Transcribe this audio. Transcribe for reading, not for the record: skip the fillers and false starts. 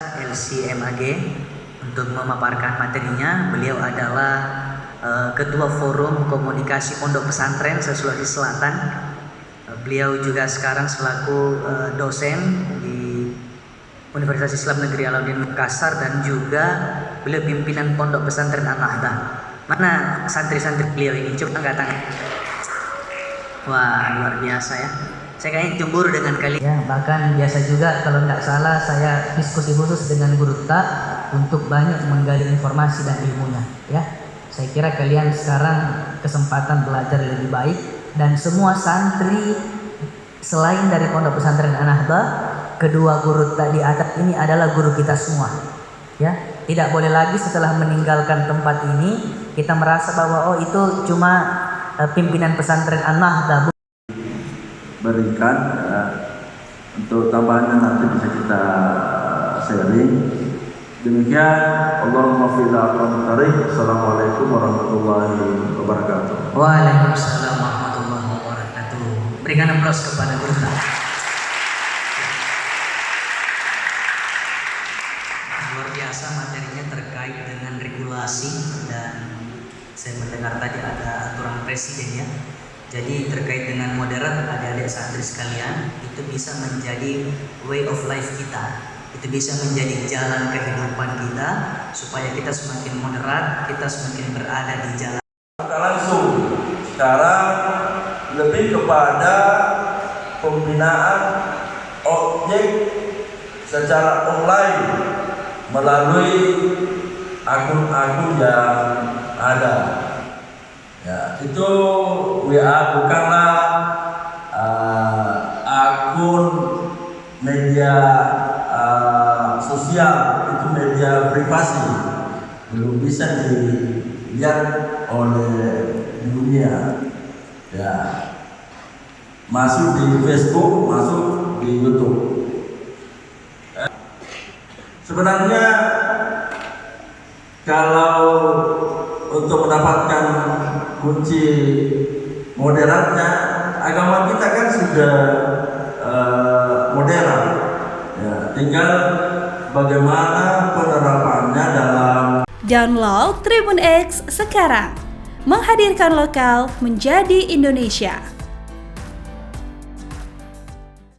LCMAG untuk memaparkan materinya. Beliau adalah Ketua Forum Komunikasi Pondok Pesantren Sulawesi Selatan. Beliau juga sekarang selaku dosen di Universitas Islam Negeri Alauddin Makassar, dan juga beliau pimpinan Pondok Pesantren An-Nahdah. Mana santri-santri beliau ini? Coba angkat tangan. Wah, luar biasa ya. Saya kayaknya cemburu dengan kalian. Ya, bahkan biasa juga kalau nggak salah saya diskusi khusus dengan Guru Tak untuk banyak menggali informasi dan ilmunya. Ya, saya kira kalian sekarang kesempatan belajar lebih baik, dan semua santri selain dari Pondok Pesantren An-Nahdah, kedua Guru Tak di atas ini adalah guru kita semua. Ya, tidak boleh lagi setelah meninggalkan tempat ini kita merasa bahwa oh itu cuma pimpinan pesantren An-Nahdah. Berikan untuk tambahannya nanti bisa kita sharing. Demikian, Allahumma fil aqram tarikh. Assalamualaikum warahmatullahi wabarakatuh. Waalaikumsalam warahmatullahi wabarakatuh. Berikan aplaus kepada Guru Tak. Luar biasa materinya terkait dengan regulasi, dan saya mendengar tadi ada aturan presiden ya. Jadi terkait dengan moderat, adik-adik santri sekalian, itu bisa menjadi way of life kita. Itu bisa menjadi jalan kehidupan kita, supaya kita semakin moderat, kita semakin berada di jalan. Langsung, sekarang lebih kepada pembinaan objek secara online melalui akun-akun yang ada. Ya, itu WA bukanlah akun media sosial, itu media privasi, belum bisa dilihat oleh dunia. Ya, masuk di Facebook, masuk di YouTube. Sebenarnya kalau untuk mendapatkan kunci moderatnya, agama kita kan sudah moderat. Ya, tinggal bagaimana penerapannya dalam. Download Tribun X sekarang, menghadirkan lokal menjadi Indonesia.